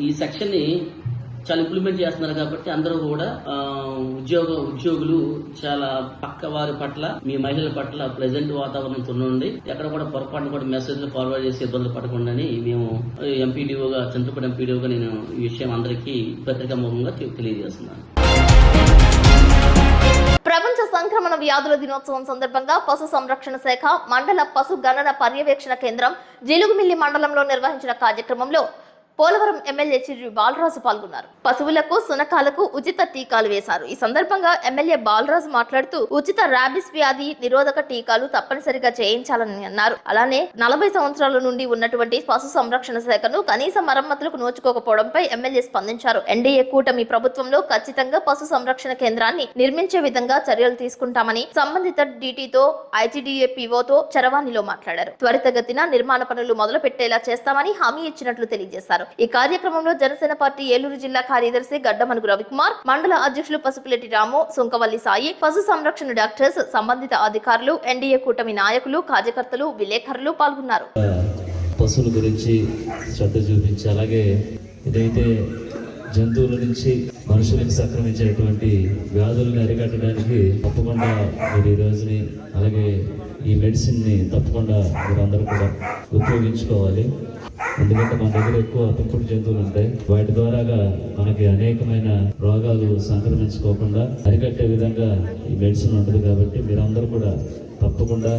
ఈ సెక్షన్ ని చాలా ఇంప్లిమెంట్ చేస్తున్నారు కాబట్టి అందరూ కూడా ఉద్యోగులు చాలా పక్క వారి పట్ల, మీ మహిళల పట్ల ప్రెజెంట్ వాతావరణంతో ఉండి ఎక్కడ కూడా పొరపాటును కూడా మెసేజ్లు ఫార్వర్డ్ చేసి ఇబ్బందులు పడకుండా మేము ఎంపీడీఓగా, చింతపూడి ఎంపీడీఓగా నేను ఈ విషయం అందరికీ పత్రికాముఖంగా తెలియజేస్తున్నాను. ప్రపంచ సంక్రమణ వ్యాధుల దినోత్సవం సందర్భంగా పశు సంరక్షణ శాఖ మండల పశు గణన పర్యవేక్షణ కేంద్రం జిలుగుమిల్లి మండలంలో నిర్వహించిన కార్యక్రమంలో పోలవరం ఎమ్మెల్యే చిర్రి బాలరాజు పాల్గొన్నారు. పశువులకు, సునకాలకు ఉచిత టీకాలు వేశారు. ఈ సందర్భంగా ఎమ్మెల్యే బాలరాజు మాట్లాడుతూ ఉచిత ర్యాబిస్ వ్యాధి నిరోధక టీకాలు తప్పనిసరిగా చేయించాలని అన్నారు. అలానే 40 సంవత్సరాల నుండి ఉన్నటువంటి పశు సంరక్షణ శాఖను కనీస మరమ్మతులకు నోచుకోకపోవడంపై ఎమ్మెల్యే స్పందించారు. ఎన్డీఏ కూటమి ప్రభుత్వంలో ఖచ్చితంగా పశు సంరక్షణ కేంద్రాన్ని నిర్మించే విధంగా చర్యలు తీసుకుంటామని సంబంధిత డీటీతో, ఐటీడీఏ పీఓతో చరవాణిలో మాట్లాడారు. త్వరితగతిన నిర్మాణ పనులు మొదలు పెట్టేలా చేస్తామని హామీ ఇచ్చినట్లు తెలియజేశారు. ఈ కార్యక్రమంలో జనసేన పార్టీ ఏలూరు జిల్లా కార్యదర్శి గడ్డమనుగు రవికుమార్, మండల అధ్యక్షులు పసుపులెట్టి రాము, సుంకవల్లి సాయి, పశు సంరక్షణ డాక్టర్స్, సంబంధిత అధికారులు, ఎన్డీఏ కూటమి నాయకులు, కార్యకర్తలు, విలేకరులు పాల్గొన్నారు. పశువుల గురించి శ్రద్ధ చూపించి, అలాగే ఏదైతే జంతువుల నుంచి మనుషులకు సంక్రమించేటువంటి వ్యాధులను అరికట్టడానికి తప్పకుండా మీరు ఈ రోజుని, అలాగే ఈ మెడిసిన్ని తప్పకుండా మీరందరూ కూడా ఉపయోగించుకోవాలి. ఎందుకంటే మన దగ్గర ఎక్కువ పెంపుడు జంతువులు ఉంటాయి. వాటి ద్వారాగా మనకి అనేకమైన రోగాలు సంక్రమించుకోకుండా అరికట్టే విధంగా ఈ మెడిసిన్ ఉంటుంది. కాబట్టి మీరందరూ కూడా తప్పకుండా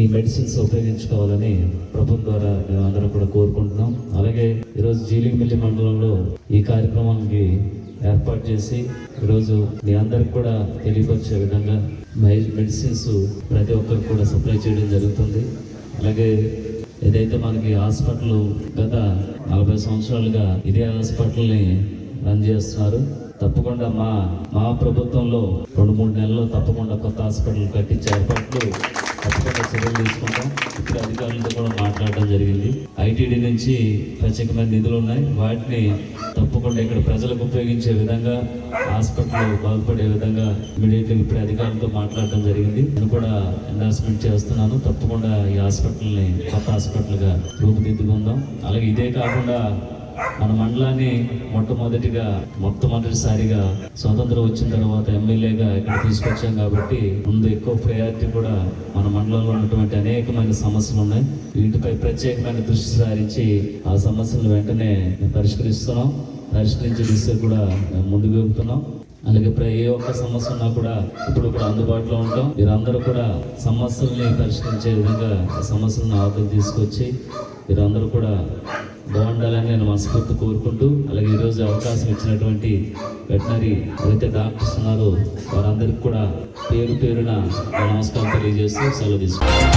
ఈ మెడిసిన్స్ ఉపయోగించుకోవాలని ప్రభుత్వం ద్వారా మేమందరం కూడా కోరుకుంటున్నాం. అలాగే ఈరోజు జీలిగిమిల్లి మండలంలో ఈ కార్యక్రమానికి ఏర్పాటు చేసి ఈరోజు మీ అందరికి కూడా తెలియపరిచే విధంగా మెడిసిన్స్ ప్రతి ఒక్కరికి కూడా సప్లై చేయడం జరుగుతుంది. అలాగే ఏదైతే మనకి హాస్పిటల్ గత 40 సంవత్సరాలుగా ఇదే హాస్పిటల్ని రన్ చేస్తున్నారు. తప్పకుండా మా ప్రభుత్వంలో 2-3 నెలల్లో తప్పకుండా కొత్త హాస్పిటల్ కట్టించే ఏర్పాట్లు తప్పకుండా చర్యలు తీసుకుంటాం. ఇప్పుడు అధికారులతో కూడా మాట్లాడడం జరిగింది. ఐటీడీ నుంచి ప్రత్యేకమైన నిధులు ఉన్నాయి. వాటిని తప్పకుండా ఇక్కడ ప్రజలకు ఉపయోగించే విధంగా, హాస్పిటల్ బాగుపడే విధంగా ఇమీడియట్గా ఇప్పుడు అధికారులతో మాట్లాడడం జరిగింది. నేను కూడా ఎండార్స్మెంట్ చేస్తున్నాను. తప్పకుండా ఈ హాస్పిటల్ని కొత్త హాస్పిటల్గా రూపుదిద్దుకుందాం. అలాగే ఇదే కాకుండా మన మండలాన్ని మొట్టమొదటిసారిగా స్వతంత్రం వచ్చిన తర్వాత ఎమ్మెల్యేగా ఇక్కడ తీసుకొచ్చాం. కాబట్టి ముందు ఎక్కువ ప్రయారిటీ కూడా మన మండలంలో ఉన్నటువంటి అనేకమైన సమస్యలు ఉన్నాయి. వీటిపై ప్రత్యేకమైన దృష్టి సారించి ఆ సమస్యలను వెంటనే పరిష్కరించే దిశ కూడా ముందుకు వెళ్తున్నాం. అలాగే ఏ ఒక్క సమస్య ఉన్నా కూడా ఇప్పుడు అందుబాటులో ఉంటాం. మీరందరూ కూడా సమస్యల్ని పరిష్కరించే విధంగా సమస్యలను ఆవతలు తీసుకొచ్చి మీరందరూ కూడా బాగుండాలని నేను మనస్ఫూర్తి కోరుకుంటూ, అలాగే ఈరోజు అవకాశం ఇచ్చినటువంటి వెటనరీ ఎవరైతే డాక్టర్స్ ఉన్నారో వారందరికీ కూడా పేరున నమస్కారం తెలియజేస్తూ సెలవు తీసుకుంటాను.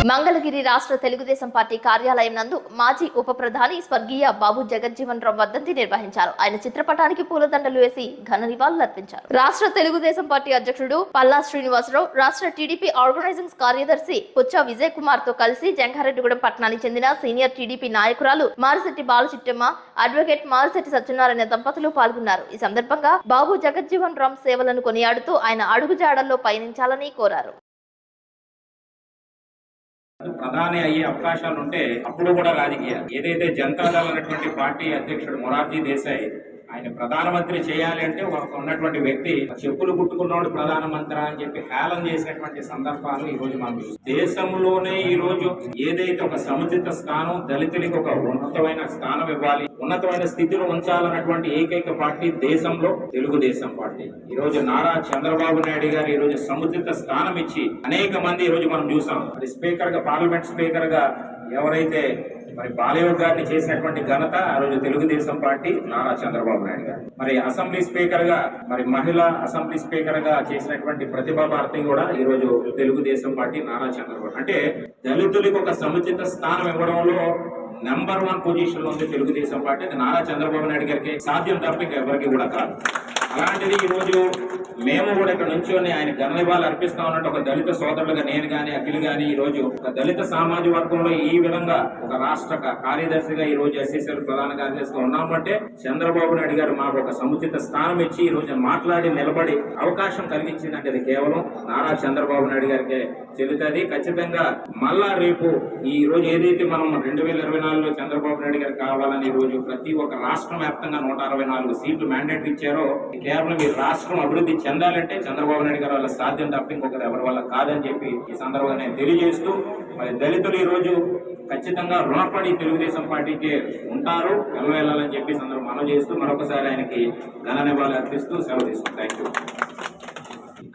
మంగళగిరి రాష్ట్ర తెలుగుదేశం పార్టీ కార్యాలయం నందు మాజీ ఉప ప్రధాని స్వర్గీయ బాబు జగజ్జీవన్ రావు వర్ధంతి నిర్వహించారు. ఆయన చిత్రపటానికి పూలదండలు వేసి ఘన నివాళులు అర్పించారు. రాష్ట్ర తెలుగుదేశం పార్టీ అధ్యక్షుడు పల్లా శ్రీనివాసరావు, రాష్ట్ర టీడీపీ ఆర్గనైజింగ్ కార్యదర్శి పుచ్చ విజయ్ కుమార్ తో కలిసి జంగారెడ్డిగూడెం పట్టణానికి చెందిన సీనియర్ టీడీపీ నాయకురాలు మారిశెట్టి బాలచిట్టమ్మ, అడ్వకేట్ మారిశెట్టి సత్యనారాయణ దంపతులు పాల్గొన్నారు. ఈ సందర్భంగా బాబు జగజ్జీవన్ రామ్ సేవలను కొనియాడుతూ ఆయన అడుగుజాడల్లో పయనించాలని కోరారు. ప్రధాని అయ్యే అవకాశాలు ఉంటే అప్పుడు కూడా రాజకీయాలు, ఏదైతే జనతాదళ్ అనేటువంటి పార్టీ అధ్యక్షుడు మొరార్జీ దేశాయ్ ఆయన ప్రధానమంత్రి చేయాలి అంటే ఉన్నటువంటి వ్యక్తి చెప్పులు కుట్టుకున్నవాడు ప్రధానమంత్రి అని చెప్పి హేళన చేసినటువంటి సందర్భాలు ఈ రోజు మనం చూస్తాం. దేశంలోనే ఈ రోజు ఏదైతే ఒక సముచిత స్థానం దళితులకు ఒక ఉన్నతమైన స్థానం ఇవ్వాలి, ఉన్నతమైన స్థితిలో ఉంచాలన్నటువంటి ఏకైక పార్టీ దేశంలో తెలుగుదేశం పార్టీ. ఈ రోజు నారా చంద్రబాబు నాయుడు గారు ఈ రోజు సముచిత స్థానం ఇచ్చి అనేక మంది ఈ రోజు మనం చూసాం. మరి స్పీకర్ గా, పార్లమెంట్ స్పీకర్ గా ఎవరైతే మరి బాలయోగ్ గారిని చేసినటువంటి ఘనత ఆ రోజు తెలుగుదేశం పార్టీ నారా చంద్రబాబు నాయుడు గారు. మరి అసెంబ్లీ స్పీకర్ గా, మరి మహిళా అసెంబ్లీ స్పీకర్ గా చేసినటువంటి ప్రతిభా భారతి కూడా ఈ రోజు తెలుగుదేశం పార్టీ నారా చంద్రబాబు. అంటే దళితులకు ఒక సముచిత స్థానం ఇవ్వడంలో నెంబర్ 1 పొజిషన్ లో ఉంది తెలుగుదేశం పార్టీ. అది నారా చంద్రబాబు నాయుడు గారికి సాధ్యం తప్ప ఇంకా ఎవరికి కూడా కాదు. అలాంటిది ఈ రోజు మేము కూడా ఇక్కడ నుంచొని ఆయన ఘననివాళులు అర్పిస్తా ఉన్నట్టు ఒక దళిత సోదరులుగా నేను కానీ అఖిల్ కానీ ఈ రోజు ఒక దళిత సామాజిక వర్గంలో ఈ విధంగా ఒక రాష్ట్ర కార్యదర్శిగా ఈ రోజు ఎస్ఎస్ఎల్ ప్రధాన కార్యదర్శిగా ఉన్నామంటే చంద్రబాబు నాయుడు గారు మాకు ఒక సముచిత స్థానం ఇచ్చి ఈ రోజు మాట్లాడి నిలబడి అవకాశం కలిగించిందంటే అది కేవలం నారా చంద్రబాబు నాయుడు గారికి చెల్లుతుంది. ఖచ్చితంగా మళ్ళా రేపు ఈ రోజు ఏదైతే మనం 2024లో చంద్రబాబు నాయుడు గారు కావాలని ఈ రోజు ప్రతి ఒక్క రాష్ట్రం వ్యాప్తంగా 164 సీట్లు మ్యాండేట్ ఇచ్చారో కేవలం ఈ రాష్ట్రం అభివృద్ధి చెందాలంటే చంద్రబాబు నాయుడు గారు వల్ల సాధ్యం తప్ప ఇంకొకరు ఎవరి వల్ల కాదని చెప్పి ఈ సందర్భంగా నేను తెలియజేస్తూ మరి దళితులు ఈ రోజు ఖచ్చితంగా రుణపడి తెలుగుదేశం పార్టీకి ఉంటారు, వెళ్ళాలని చెప్పి సందర్భం మనం చేస్తూ మరొకసారి ఆయనకి ఘన నివాళులు అర్పిస్తూ సెలవు తీసుకుంటాం. Thank you.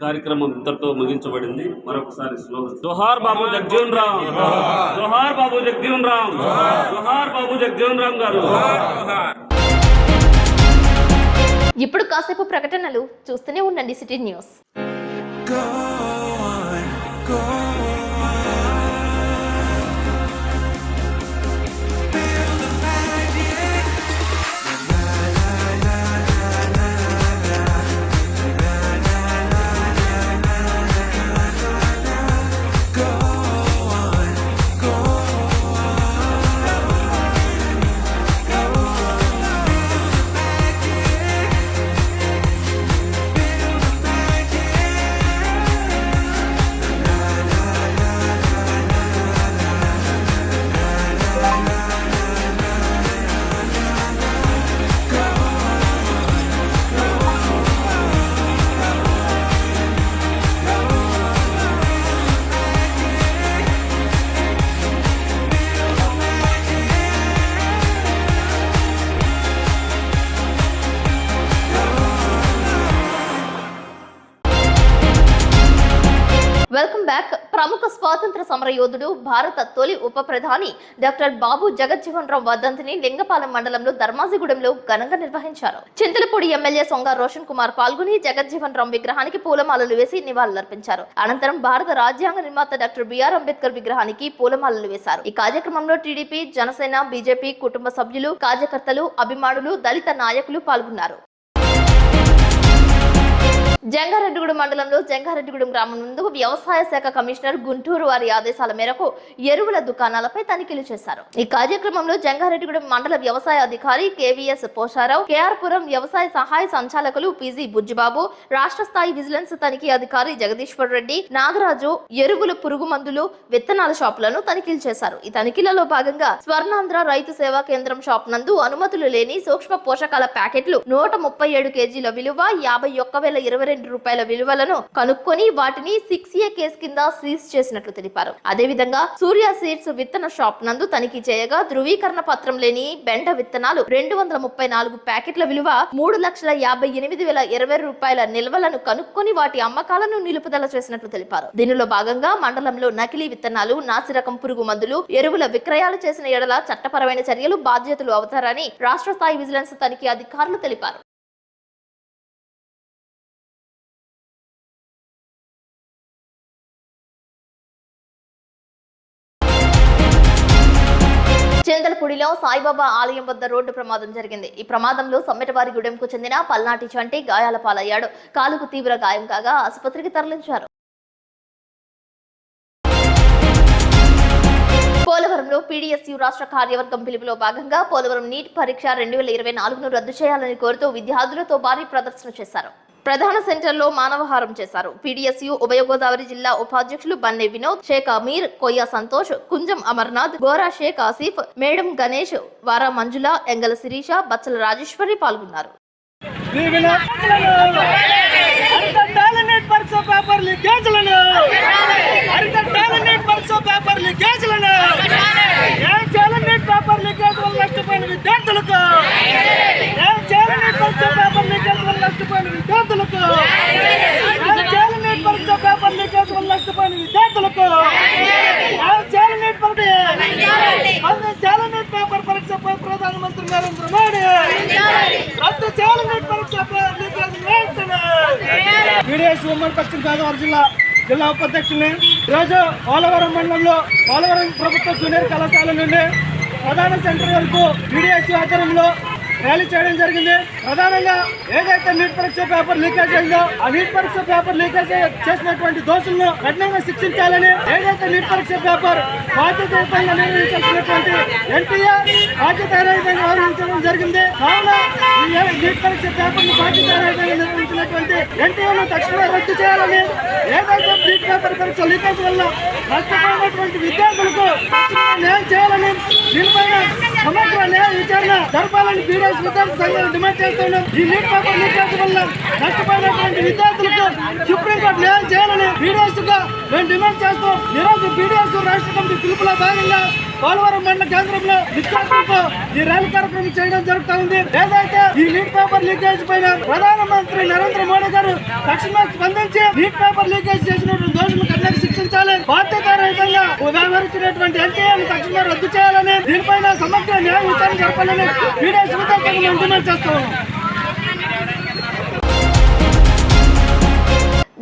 కార్యక్రమం ఇంతటితో ముగించబడింది. మరొకసారి స్లోగన్ జోహార్ బాబు జగజీవన్ రామ్, జోహార్ బాబు జగజీవన్ రామ్, జోహార్ బాబు జగజీవన్ రామ్ గారు. ఇప్పుడు కాసేపు ప్రకటనలు చూస్తూనే ఉండండి సిటీ న్యూస్. Welcome back. ప్రముఖ స్వాతంత్ర సమర యోధుడు, భారత తొలి ఉప ప్రధాని డాక్టర్ బాబు జగజ్జీవన్ రామ్ వర్ధంతిని లింగపాలెం మండలంలో ధర్మాజిగూడెంలో ఘనంగా నిర్వహించారు. చింతలపూడి ఎమ్మెల్యే సొంగ రోషన్ కుమార్ పాల్గొని జగజ్జీవన్ రామ్ విగ్రహానికి పూలమాలలు వేసి నివాళులర్పించారు. అనంతరం భారత రాజ్యాంగ నిర్మాత డాక్టర్ బిఆర్ అంబేద్కర్ విగ్రహానికి పూలమాలలు వేశారు. ఈ కార్యక్రమంలో టీడీపీ, జనసేన, బీజేపీ కుటుంబ సభ్యులు, కార్యకర్తలు, అభిమానులు, దళిత నాయకులు పాల్గొన్నారు. జంగారెడ్డిగూడెం మండలంలో జంగారెడ్డిగూడెం గ్రామం ముందు వ్యవసాయ శాఖ కమిషనర్ గుంటూరు వారి ఆదేశాల మేరకు ఎరువుల దుకాణాలపై తనిఖీలు చేశారు. ఈ కార్యక్రమంలో జంగారెడ్డిగూడెం మండల వ్యవసాయ అధికారి కేవీఎస్ పోషారావు, కేఆర్పురం వ్యవసాయ సహాయ సంచాలకులు పీజీ బుజ్జిబాబు, రాష్ట్ర స్థాయి విజిలెన్స్ తనిఖీ అధికారి జగదీశ్వర్ రెడ్డి, నాగరాజు ఎరువులు, పురుగు మందులు, విత్తనాల షాపులను తనిఖీలు చేశారు. ఈ తనిఖీలలో భాగంగా స్వర్ణాంధ్ర రైతు సేవా కేంద్రం షాప్ నందు అనుమతులు లేని సూక్ష్మ పోషకాల ప్యాకెట్లు 137 కేజీల విలువ 51,022 రూపాయల విలువలను కనుక్కొని వాటిని 6A కేసు కింద సీజ్ చేసినట్లు తెలిపారు. అదేవిధంగా సూర్య సీడ్స్ విత్తన షాప్ నందు తనిఖీ చేయగా ధృవీకరణ పత్రం లేని బెండ విత్తనాలు 234 ప్యాకెట్ల విలువ 3,58,020 రూపాయల నిల్వలను కనుక్కొని వాటి అమ్మకాలను నిలుపుదల చేసినట్లు తెలిపారు. దీనిలో భాగంగా మండలంలో నకిలీ విత్తనాలు, నాసిరకం పురుగు మందులు, ఎరువుల విక్రయాలు చేసిన ఎడల చట్టపరమైన చర్యలు బాధ్యతలు అవుతారని రాష్ట్ర స్థాయి విజిలెన్స్ తనిఖీ అధికారులు తెలిపారు. చింతలపూడిలో సాయిబాబా ఆలయం వద్ద రోడ్డు ప్రమాదం జరిగింది. ఈ ప్రమాదంలో సమ్మెటవారిగూడెంకు చెందిన పల్నాటి చంటి గాయాల పాలయ్యాడు. కాలుకు తీవ్ర గాయం కాగా ఆసుపత్రికి తరలించారు. పోలవరంలో పీడీఎస్యూ రాష్ట్ర కార్యవర్గం పిలుపులో భాగంగా పోలవరం నీట్ పరీక్ష 2024ను రద్దు చేయాలని కోరుతూ విద్యార్థులతో భారీ ప్రదర్శన చేశారు. ప్రధాన సెంటర్లో మానవహారం చేశారు. పీడీఎస్యూ ఉభయ గోదావరి జిల్లా ఉపాధ్యక్షులు బన్నె వినోద్, షేక్ అమీర్, కొయ్య సంతోష్, కుంజం అమర్నాథ్, గోరా షేక్ ఆసిఫ్, మేడం గణేష్, వారా మంజుల, ఎంగల శిరీష, బచ్చల రాజేశ్వరి పాల్గొన్నారు. ప్రధానమంత్రి నరేంద్ర మోడీ రద్దు చేయాలని పీడీఎస్ ఉమ్మడి పశ్చిమ గోదావరి జిల్లా ఉపాధ్యక్షుల్ని ఈరోజు పోలవరం మండలంలో పోలవరం ప్రభుత్వ జూనియర్ కళాశాల నుండి ప్రధాన సెంటర్ వరకు BDSC ఆధ్వర్యంలో ర్యాలీ చేయడం జరిగింది. ప్రధానంగా ఏదైతే నీట్ పరీక్ష పేపర్ లీకేజ్ అయిందో ఆ నీట్ పరీక్ష పేపర్ లీకేజ్ చేసినటువంటి దోషులను కఠినంగా శిక్షించాలని, ఏదైతే నీట్ పరీక్ష పేపర్ బాధ్యతాయుతంగా నిర్వహించాల్సినటువంటి NTR బాధ్యతారహితంగా వ్యవహరించడం జరిగింది. కావున ఈ నీట్ పరీక్ష పేపర్ ను బాధ్యతారహితంగా నిర్వహించినటువంటి NTR ను తక్షణమే రద్దు చేయాలని, ఏదైతే నీట్ పేపర్ పరీక్ష లీకేజ్ వల్ల నష్టపోయినటువంటి విద్యార్థులకు తక్షణమే న్యాయం చేయాలని, దీనిపైన సమగ్ర న్యాయ విచారణ జరపాలని BDSC విద్యార్థి సంఘాలు డిమాండ్ చేస్తున్నాం. ఈ నీట్ పేపర్ లీకేజ్ వల్ల నష్టపోయినటువంటి విద్యార్థులకు సుప్రీంకోర్టు న్యాయం చేయాలని BDSC గా మేము డిమాండ్ చేస్తాం. ఈరోజు BDSC రాష్ట్ర కమిటీ పిలుపులో భాగంగా పోలవరం మండల కేంద్రంలో విద్యార్థులతో ఈ ర్యాలీ కార్యక్రమం చేయడం జరుగుతూ ఉంది. ఏదైతే ఈ నీట్ పేపర్ లీకేజ్ పైన ప్రధానమంత్రి నరేంద్ర మోడీ గారు తక్షణమే స్పందించి నీట్ పేపర్ లీకేజ్ చేసినటువంటి దోషులను కఠినంగా శిక్షించాలి, బాధ్యతారహితంగా వ్యవహరించినటువంటి NTR తక్షణమే రద్దు చేయాలని, దీనిపైన సమగ్ర న్యాయ విచారణ జరపాలని BDSC విద్యార్థులకు మేము డిమాండ్ చేస్తూ ఉన్నాం.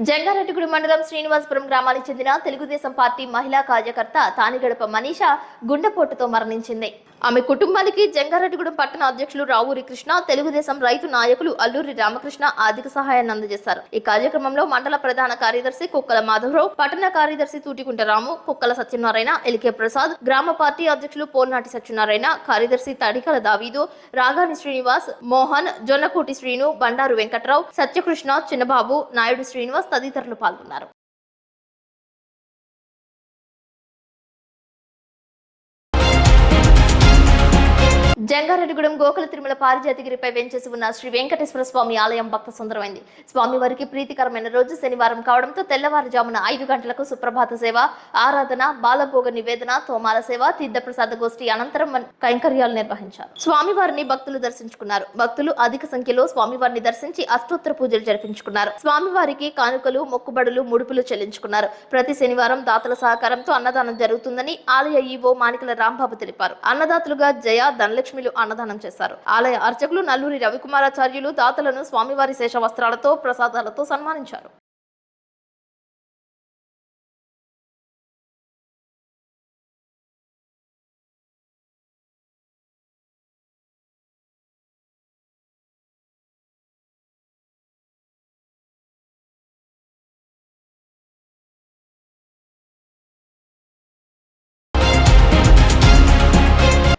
జంగారెడ్డిగూడెం మండలం శ్రీనివాసపురం గ్రామానికి చెందిన తెలుగుదేశం పార్టీ మహిళా కార్యకర్త తానిగడప మనీషా గుండెపోటుతో మరణించింది. ఆమె కుటుంబానికి జంగారెడ్డిగూడెం పట్టణ అధ్యక్షులు రావూరి కృష్ణ, తెలుగుదేశం రైతు నాయకులు అల్లూరి రామకృష్ణ ఆర్థిక సహాయాన్ని అందజేశారు. ఈ కార్యక్రమంలో మండల ప్రధాన కార్యదర్శి కుక్కల మాధవరావు, పట్టణ కార్యదర్శి తూటికుంట రాము, కుక్కల సత్యనారాయణ, ఎలికే ప్రసాద్, గ్రామ పార్టీ అధ్యక్షులు పోల్నాటి సత్యనారాయణ, కార్యదర్శి తడికల దావీదు, రాగాని శ్రీనివాస్, మోహన్, జొన్నకోటి శ్రీను, బండారు వెంకట్రావు, సత్యకృష్ణ, చిన్నబాబు, నాయుడు శ్రీనివాస్ తదితరులు పాల్గొన్నారు. జంగారెడ్డిగూడెం గోకుల తిరుమల పారిజాతిగిరిపై వెంచేసి ఉన్న శ్రీ వెంకటేశ్వర స్వామి ఆలయం భక్త సుందరమైంది. స్వామివారికి ప్రీతికరమైన రోజు శనివారం కావడంతో తెల్లవారుజామున 5 గంటలకు సుప్రభాత సేవ, ఆరాధన, బాలభోగ నివేదన, తోమాల సేవ, తీర్థప్రసాద గోష్ఠి అనంతరం కైంకర్యాలు నిర్వహించారు. స్వామివారిని భక్తులు దర్శించుకున్నారు. భక్తులు అధిక సంఖ్యలో స్వామివారిని దర్శించి అష్టోత్తర పూజలు జరిపించుకున్నారు. స్వామివారికి కానుకలు, మొక్కుబడులు, ముడుపులు చెల్లించుకున్నారు. ప్రతి శనివారం దాతల సహకారంతో అన్నదానం జరుగుతుందని ఆలయ ఈవో మాణికల రాంబాబు తెలిపారు. అన్నదాతలుగా జయ, ధనలక్ష్మి అన్నదానం చేశారు. ఆలయ అర్చకులు నల్లూరి రవికుమారాచార్యులు దాతలను స్వామివారి శేష వస్త్రాలతో, ప్రసాదాలతో సన్మానించారు.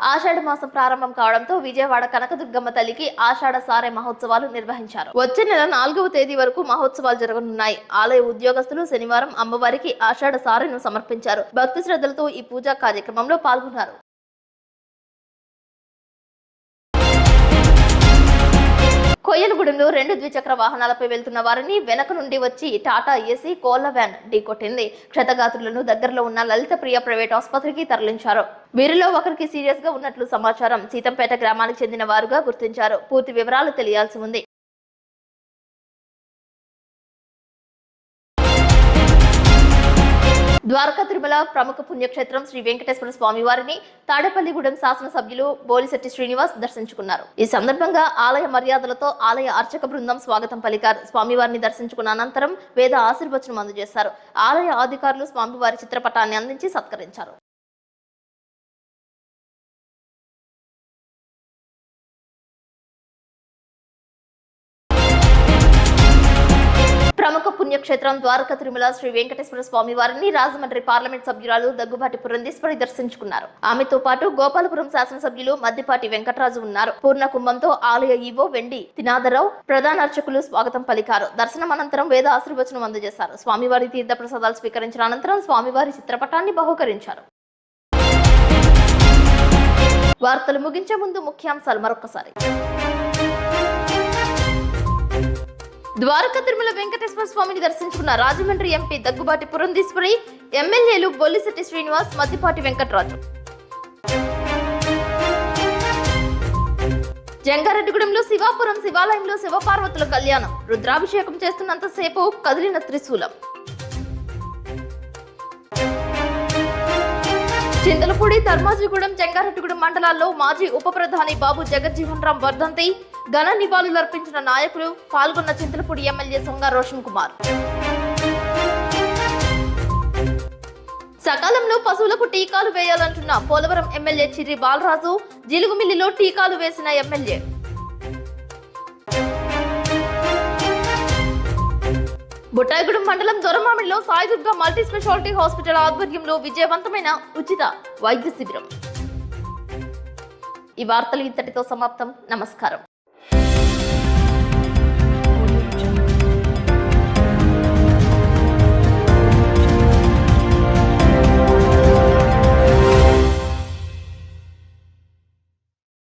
ఆషాఢ మాసం ప్రారంభం కావడంతో విజయవాడ కనకదుర్గమ్మ తల్లికి ఆషాఢ సారే మహోత్సవాలు నిర్వహించారు. వచ్చే నెల 4వ తేదీ వరకు మహోత్సవాలు జరగనున్నాయి. ఆలయ ఉద్యోగస్తులు శనివారం అమ్మవారికి ఆషాఢ సారెను సమర్పించారు. భక్తి శ్రద్ధలతో ఈ పూజా కార్యక్రమంలో పాల్గొన్నారు. కొయ్యలగూడెంలో 2 ద్విచక్ర వాహనాలపై వెళ్తున్న వారిని వెనక నుండి వచ్చి టాటా ఏసీ కోళ్ల వ్యాన్ ఢీకొట్టింది. క్షతగాత్రులను దగ్గరలో ఉన్న లలిత ప్రియ ప్రైవేట్ ఆసుపత్రికి తరలించారు. వీరిలో ఒకరికి సీరియస్ గా ఉన్నట్లు సమాచారం. సీతంపేట గ్రామానికి చెందిన వారుగా గుర్తించారు. పూర్తి వివరాలు తెలియాల్సి ఉంది. ద్వారకా తిరుమల ప్రముఖ పుణ్యక్షేత్రం శ్రీ వెంకటేశ్వర స్వామి వారిని తాడేపల్లిగూడెం శాసనసభ్యులు బోలిశెట్టి శ్రీనివాస్ దర్శించుకున్నారు. ఈ సందర్భంగా ఆలయ మర్యాదలతో ఆలయ అర్చక బృందం స్వాగతం పలికారు. స్వామివారిని దర్శించుకున్న అనంతరం వేద ఆశీర్వచనం అందజేశారు. ఆలయ అధికారులు స్వామివారి చిత్రపటాన్ని అందించి సత్కరించారు. ప్రముఖ పుణ్యక్షేత్రం ద్వారకా తిరుమల శ్రీ వెంకటేశ్వర స్వామి వారిని రాజమండ్రి పార్లమెంట్ సభ్యురాలు దగ్గుబాటి పురంధేశ్వరి దర్శించుకున్నారు. ఆమెతో పాటు గోపాలపురం శాసనసభ్యులు మద్దిపాటి వెంకటరాజు ఉన్నారు. పూర్ణ కుంభంతో ఆలయ ఈవో వెండి తినాదరావు, ప్రధాన అర్చకులు స్వాగతం పలికారు. దర్శనం అనంతరం వేద ఆశీర్వచనం అందజేశారు. స్వామివారి తీర్థ ప్రసాదాలు స్వీకరించిన అనంతరం స్వామివారి చిత్రపటాన్ని బహూకరించారు. వార్తలు ముగించే ముందు ముఖ్యాంశాలు మరొకసారి. ద్వారకా తిరుమల వెంకటేశ్వర స్వామిని దర్శించుకున్న రాజమండ్రి ఎంపీ దగ్గుబాటి పురంధేశ్వరి, ఎమ్మెల్యేలు బొల్లిశెట్టి శ్రీనివాస్, మద్దిపాటి వెంకటరాజు. జంగారెడ్డిగూడెంలో శివాపురం శివాలయంలో శివపార్వతుల కళ్యాణం. రుద్రాభిషేకం చేస్తున్నంతసేపు కదిలిన త్రిశూలం. చింతలపూడి, ధర్మాజిగూడెం, జంగారెడ్డిగూడెం మండలాల్లో మాజీ ఉప ప్రధాని బాబు జగజ్జీవన్ రామ్ వర్ధంతి ఘన నివాళులర్పించిన నాయకులు. పాల్గొన్న చింతలపూడి ఎమ్మెల్యే సొంగ రోషన్ కుమార్. సకాలంలో పశువులకు టీకాలు వేయాలంటున్న పోలవరం ఎమ్మెల్యే చిర్రి బాలరాజు, జిలుగుమిల్లిలో టీకాలు వేసిన ఎమ్మెల్యే. బుట్టాయిగూడెం మండలం దొరమామిడిలో సాయిదుర్గ మల్టీ స్పెషాలిటీ హాస్పిటల్ ఆధ్వర్యంలో విజయవంతమైన ఉచిత వైద్య శిబిరం. ఈ వార్తలు ఇంతటితో సమాప్తం. నమస్కారం.